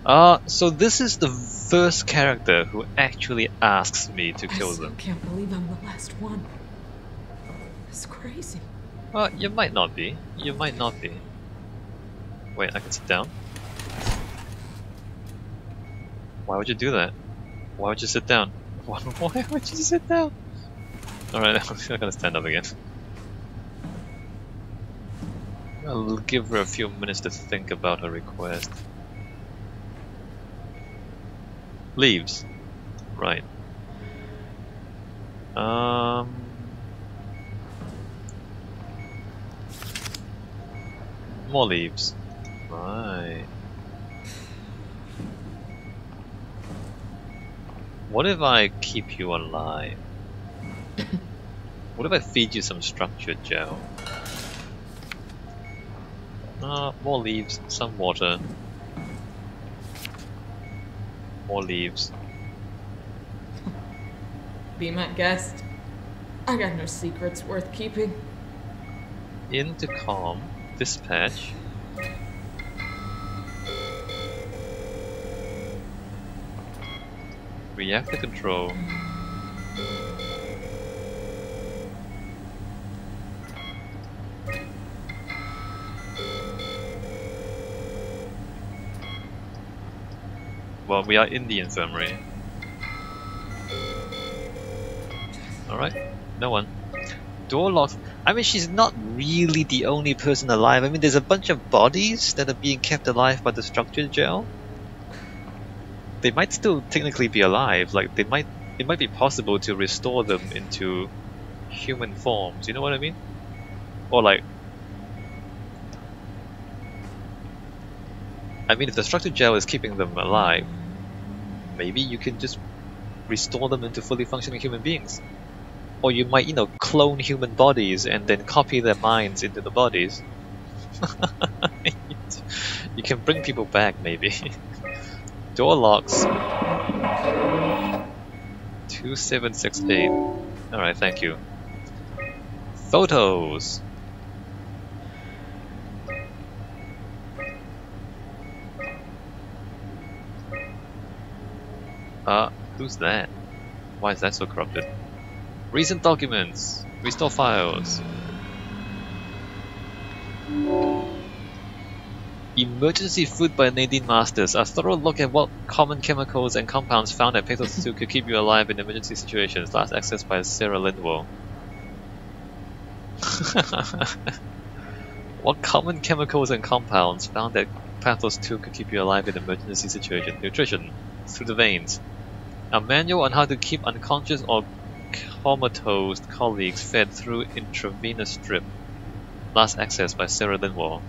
So this is the first character who actually asks me to kill them. I can't believe I'm the last one. It's crazy. You might not be. You might not be. Wait, I can sit down? Why would you do that? Why would you sit down? Why would you sit down? Alright, I'm not gonna stand up again. I'll give her a few minutes to think about her request. Leaves. Right. More leaves. Right. What if I keep you alive? What if I feed you some structured gel? More leaves, some water. More leaves. Be my guest. I got no secrets worth keeping. Intercom, dispatch. Reactor control. Well, we are in the infirmary. Alright, no one. Door locked. I mean, she's not really the only person alive. I mean, there's a bunch of bodies that are being kept alive by the structured gel. They might still technically be alive. Like, it might be possible to restore them into human forms. You know what I mean? Or like, I mean, if the structured gel is keeping them alive, maybe you can just restore them into fully functioning human beings. Or you might, clone human bodies and then copy their minds into the bodies. You can bring people back, maybe. Door locks. 2768. Alright, thank you. Photos. Who's that? Why is that so corrupted? Recent documents. Restore files. Emergency food by Nadine Masters. A thorough look at what common chemicals and compounds found at Pathos 2 could keep you alive in emergency situations. Last accessed by Sarah Lindwall. What common chemicals and compounds found at Pathos 2 could keep you alive in emergency situations? Nutrition. Through the veins. A manual on how to keep unconscious or comatose colleagues fed through intravenous drip. Last accessed by Sarah Lindwall.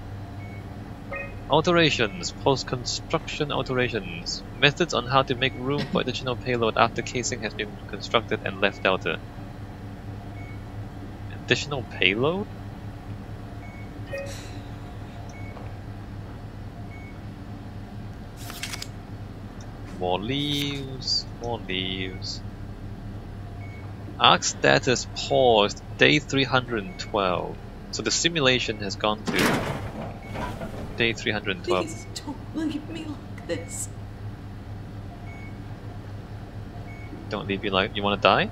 Alterations. Post-construction alterations. Methods on how to make room for additional payload after casing has been constructed and left delta. Additional payload? More leaves. More leaves. Arc status paused day 312. So the simulation has gone to day 312. Please don't leave me like this. Don't leave you like you want to die?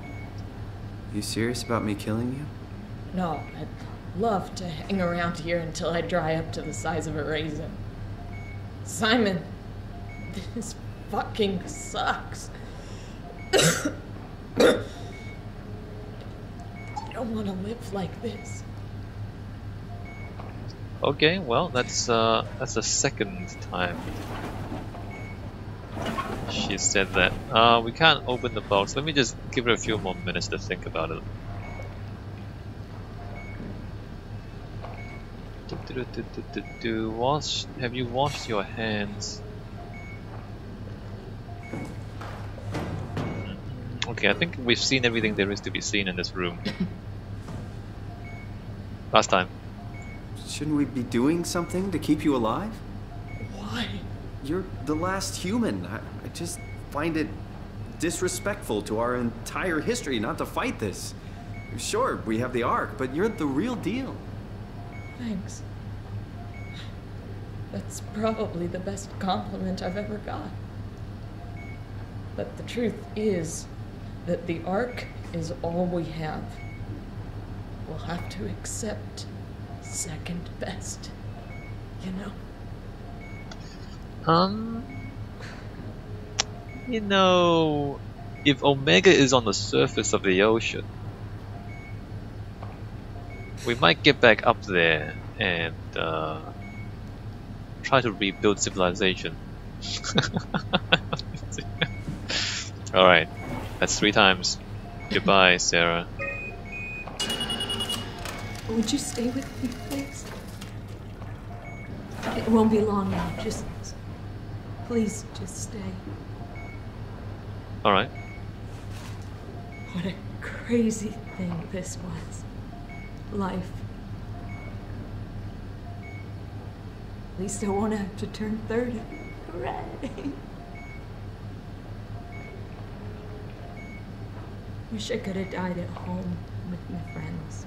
You serious about me killing you? No, I'd love to hang around here until I dry up to the size of a raisin. Simon, this fucking sucks. I don't want to live like this. Okay, well that's the second time she said that. We can't open the box. Let me just give her a few more minutes to think about it. Have you washed your hands? Okay, I think we've seen everything there is to be seen in this room. Last time. Shouldn't we be doing something to keep you alive? Why? You're the last human. I just find it disrespectful to our entire history not to fight this. Sure, we have the Ark, but you're the real deal. Thanks. That's probably the best compliment I've ever got. But the truth is that the Ark is all we have. We'll have to accept second best, you know? You know, if Omega is on the surface of the ocean, we might get back up there and try to rebuild civilization. Alright, that's 3 times. Goodbye, Sarah. Would you stay with me, please? It won't be long now. Please, just stay. Alright. What a crazy thing this was. Life. At least I won't have to turn 30. Hooray! Wish I could have died at home with my friends.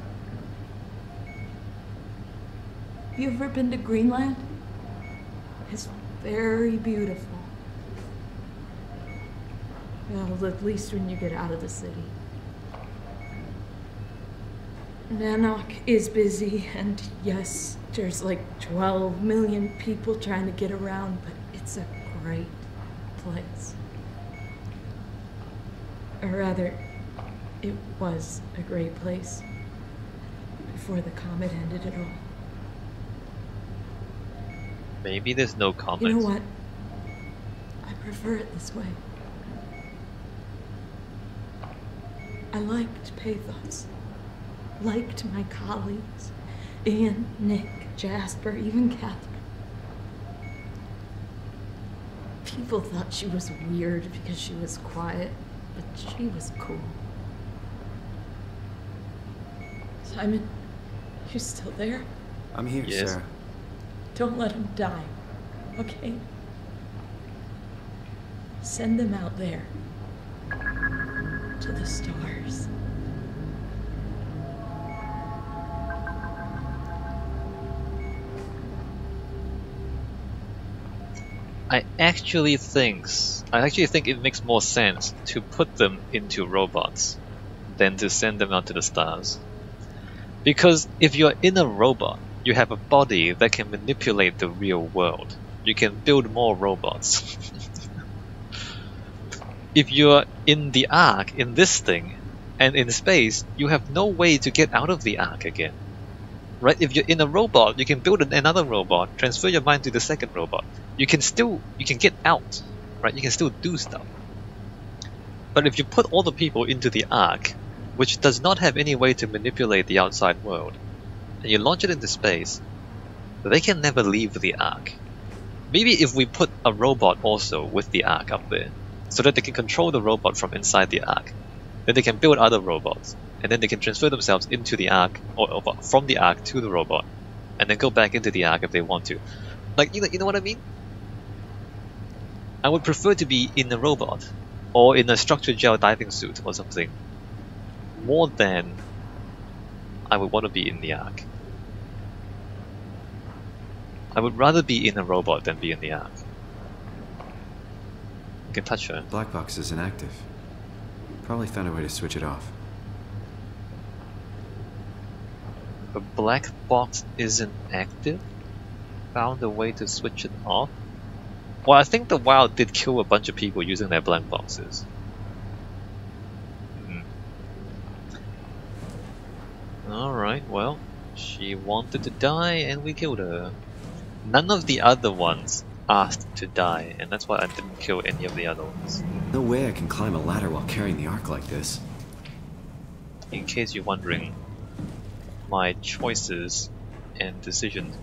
Have you ever been to Greenland? It's very beautiful. Well, at least when you get out of the city. Nanook is busy, and yes, there's like 12 million people trying to get around, but it's a great place. Or rather, it was a great place before the comet ended it all. Maybe there's no comment. You know what? I prefer it this way. I liked Pathos. Liked my colleagues. Ian, Nick, Jasper, even Catherine. People thought she was weird because she was quiet, but she was cool. Simon, you still there? I'm here, Yes. Sarah. Don't let him die, okay? Send them out there. To the stars. I actually think it makes more sense to put them into robots than to send them out to the stars. Because if you're in a robot, you have a body that can manipulate the real world. You can build more robots. If you're in the Ark, in this thing, and in space, you have no way to get out of the Ark again. Right? If you're in a robot, you can build another robot, transfer your mind to the second robot. You can get out, right? You can still do stuff. But if you put all the people into the Ark, which does not have any way to manipulate the outside world, and you launch it into space, they can never leave the Ark. Maybe if we put a robot also with the Ark up there, so that they can control the robot from inside the Ark, then they can build other robots, and then they can transfer themselves into the Ark, or from the Ark to the robot, and then go back into the Ark if they want to. Like, you know what I mean? I would prefer to be in a robot, or in a structured gel diving suit or something, more than I would want to be in the Ark. I would rather be in a robot than be in the Ark. You can touch her. Black box is inactive. Probably found a way to switch it off. The black box isn't active? Found a way to switch it off? Well, I think the WoW did kill a bunch of people using their black boxes. Alright, well, she wanted to die and we killed her. None of the other ones asked to die, and that's why I didn't kill any of the other ones. No way I can climb a ladder while carrying the Ark like this. In case you're wondering, my choices and decisions.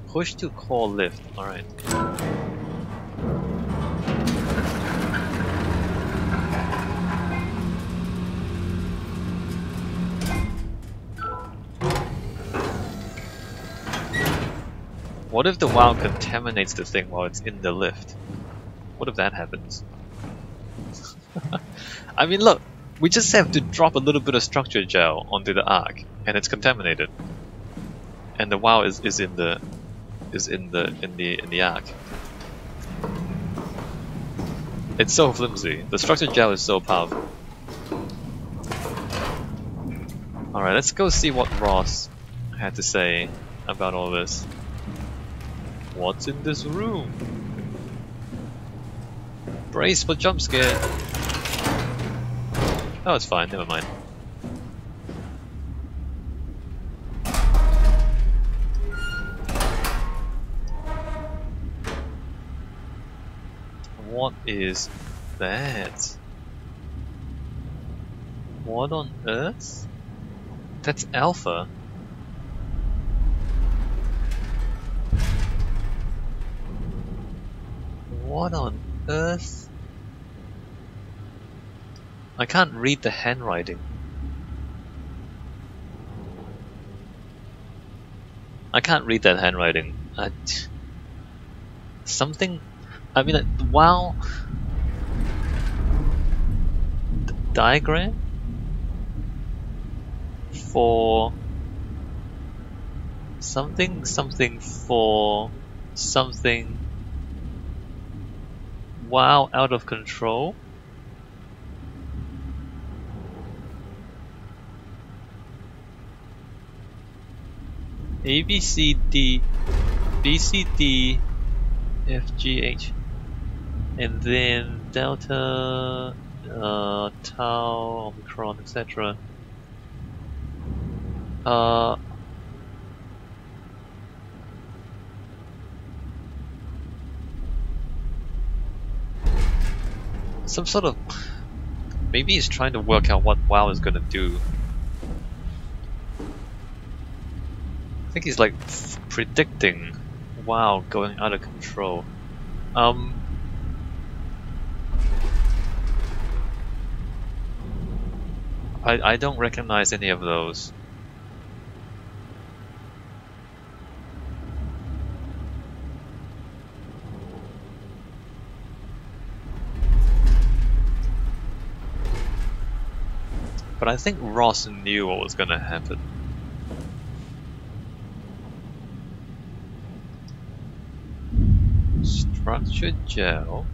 Push to call lift, alright. What if the WoW contaminates the thing while it's in the lift? What if that happens? I mean, look, we just have to drop a little bit of structure gel onto the Ark, and it's contaminated. And the WoW is in the is in the arc. It's so flimsy. The structured gel is so powerful. Alright, let's go see what Ross had to say about all this. What's in this room? Brace for jump scare. Oh, it's fine, never mind. What is that? What on earth? That's Alpha. What on earth? I can't read the handwriting. I can't read that handwriting. Something. I mean, wow. Diagram for something, something for something. Wow, out of control. A B C D B C D F G H, and then delta, tau, omicron, etc. Some sort of, maybe he's trying to work out what WoW is gonna do. I think he's like predicting WoW going out of control. I don't recognize any of those. But I think Ross knew what was gonna happen. Structured gel.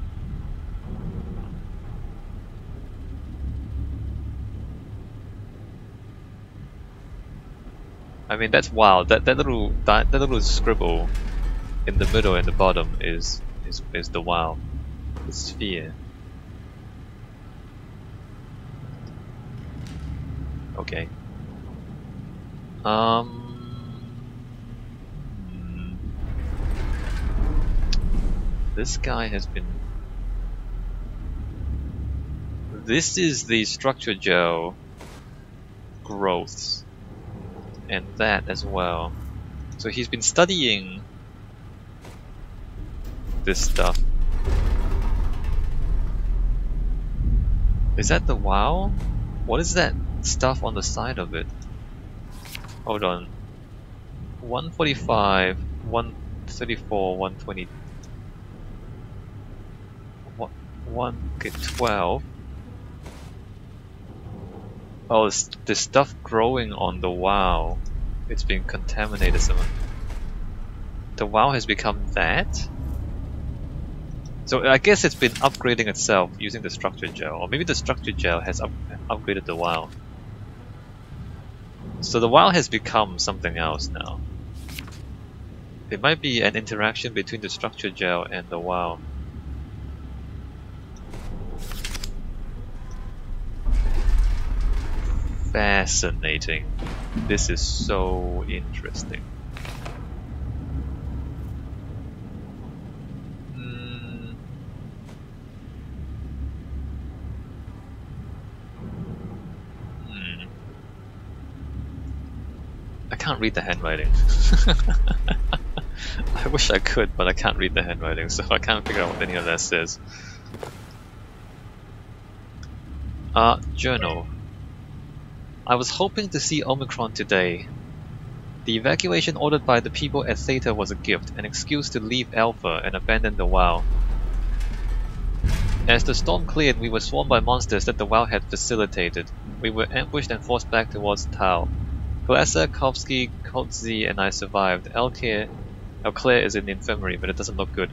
I mean, that's wild. That little scribble in the middle and the bottom is the WoW, the sphere. Okay. This guy has been. This is the structure gel growths, and that as well. So he's been studying this stuff. Is that the WoW? What is that stuff on the side of it? Hold on. 145, 134, 120. Okay, 12. Oh, there's stuff growing on the WoW. It's been contaminated somehow. The WoW has become that? So I guess it's been upgrading itself using the structured gel, or maybe the structured gel has upgraded the WoW. So the WoW has become something else now. It might be an interaction between the structured gel and the WoW. Fascinating. This is so interesting. I can't read the handwriting. I wish I could, but I can't read the handwriting, so I can't figure out what any of that says. Journal. I was hoping to see Omicron today. The evacuation ordered by the people at Theta was a gift, an excuse to leave Alpha and abandon the WoW. As the storm cleared, we were swarmed by monsters that the WoW had facilitated. We were ambushed and forced back towards Tau. Glasser, Kovsky, Kotzi, and I survived. Elkir Now Claire is in the infirmary, but it doesn't look good.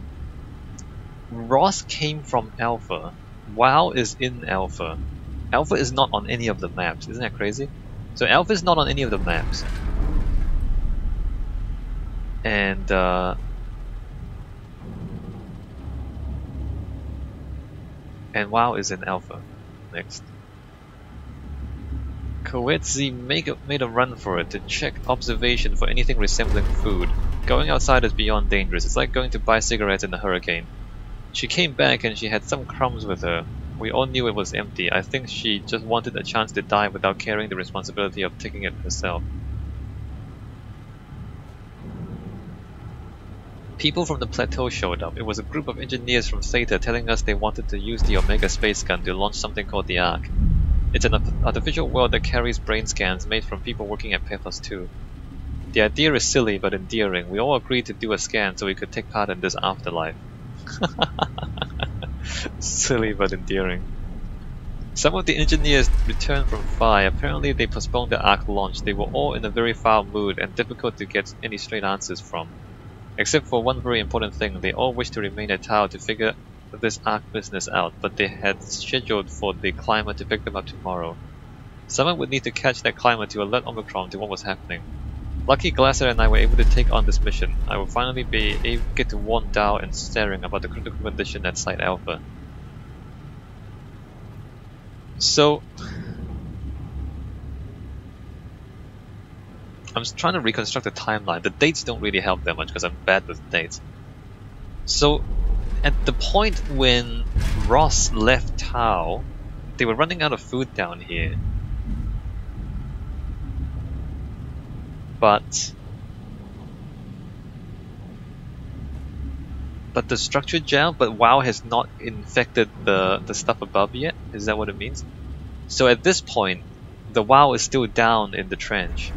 Ross came from Alpha. WoW is in Alpha. Alpha is not on any of the maps. Isn't that crazy? So Alpha is not on any of the maps. And WoW is in Alpha. Next. Koetzi made a run for it to check observation for anything resembling food. Going outside is beyond dangerous. It's like going to buy cigarettes in a hurricane. She came back and she had some crumbs with her. We all knew it was empty. I think she just wanted a chance to die without carrying the responsibility of taking it herself. People from the plateau showed up. It was a group of engineers from Theta telling us they wanted to use the Omega space gun to launch something called the Ark. It's an artificial world that carries brain scans made from people working at Pathos 2. The idea is silly but endearing. We all agreed to do a scan so we could take part in this afterlife. Silly but endearing. Some of the engineers returned from Phi. Apparently they postponed the Ark launch. They were all in a very foul mood and difficult to get any straight answers from. Except for one very important thing, they all wished to remain at Tau to figure this Ark business out, but they had scheduled for the climber to pick them up tomorrow. Someone would need to catch that climber to alert Omicron to what was happening. Lucky Glasser and I were able to take on this mission. I will finally be able to get to warn Dow and Staring about the critical condition at Site Alpha. So I'm just trying to reconstruct the timeline. The dates don't really help that much because I'm bad with dates. So at the point when Ross left Tau, they were running out of food down here. But the structure gel, but WoW has not infected the stuff above yet? Is that what it means? So at this point, the WoW is still down in the trench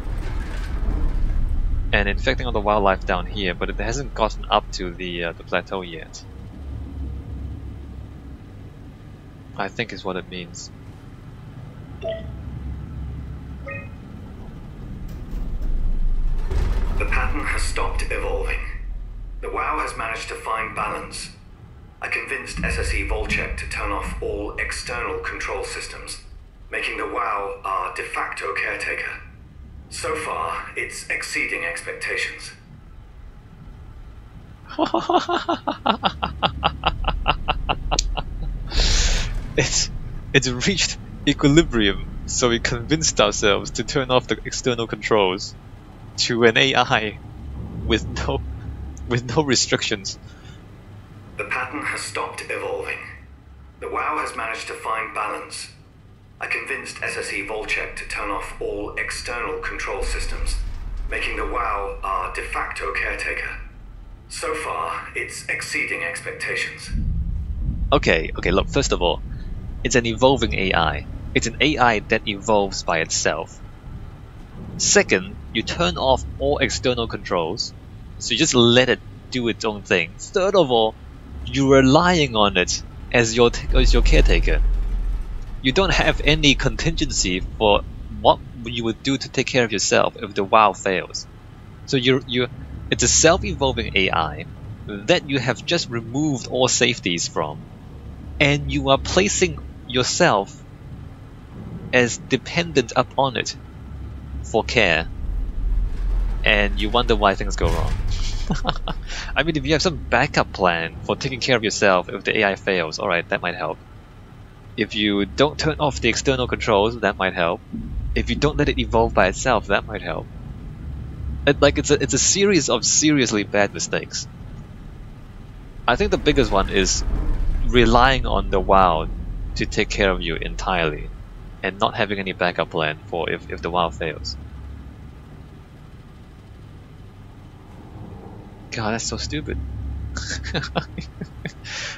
and infecting all the wildlife down here, but it hasn't gotten up to the plateau yet. I think is what it means. The pattern has stopped evolving. The WoW has managed to find balance. I convinced SSE Volcheck to turn off all external control systems, making the WoW our de facto caretaker. So far, it's exceeding expectations. It's reached equilibrium, so we convinced ourselves to turn off the external controls to an AI with no restrictions. The pattern has stopped evolving. The WoW has managed to find balance. I convinced SSE Volcheck to turn off all external control systems, making the WoW our de facto caretaker. So far, it's exceeding expectations. Okay, look, first of all, it's an evolving AI. It's an AI that evolves by itself. Second, you turn off all external controls, so you just let it do its own thing. Third of all, you're relying on it as your caretaker. You don't have any contingency for what you would do to take care of yourself if the WoW fails. So it's a self-evolving AI that you have just removed all safeties from, and you are placing yourself as dependent upon it for care, and you wonder why things go wrong. I mean, if you have some backup plan for taking care of yourself if the AI fails, alright, that might help. If you don't turn off the external controls, that might help. If you don't let it evolve by itself, that might help. It's a series of seriously bad mistakes. I think the biggest one is relying on the WoW to take care of you entirely, and not having any backup plan for if the WoW fails. God, that's so stupid.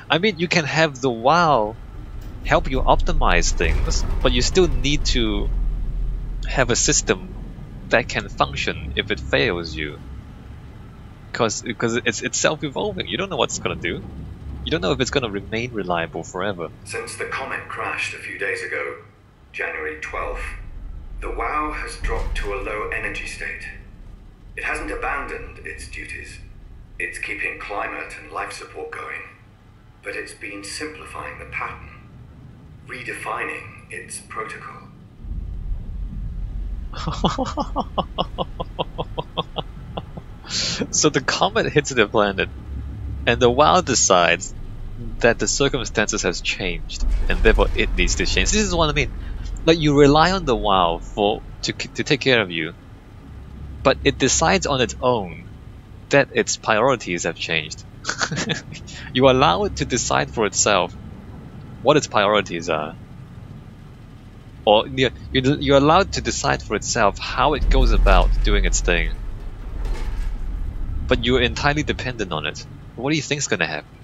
I mean, you can have the WoW help you optimize things, but you still need to have a system that can function if it fails you. Because it's self-evolving. You don't know what it's gonna do. You don't know if it's gonna remain reliable forever. Since the comet crashed a few days ago, January 12th, the WoW has dropped to a low energy state. It hasn't abandoned its duties. It's keeping climate and life support going, but it's been simplifying the pattern, redefining its protocol. So the comet hits the planet, and the WoW decides that the circumstances has changed, and therefore it needs to change. This is what I mean. Like, you rely on the WoW to take care of you, but it decides on its own that its priorities have changed. You allow it to decide for itself what its priorities are. Or you're allowed to decide for itself how it goes about doing its thing. But you're entirely dependent on it. What do you think's gonna happen?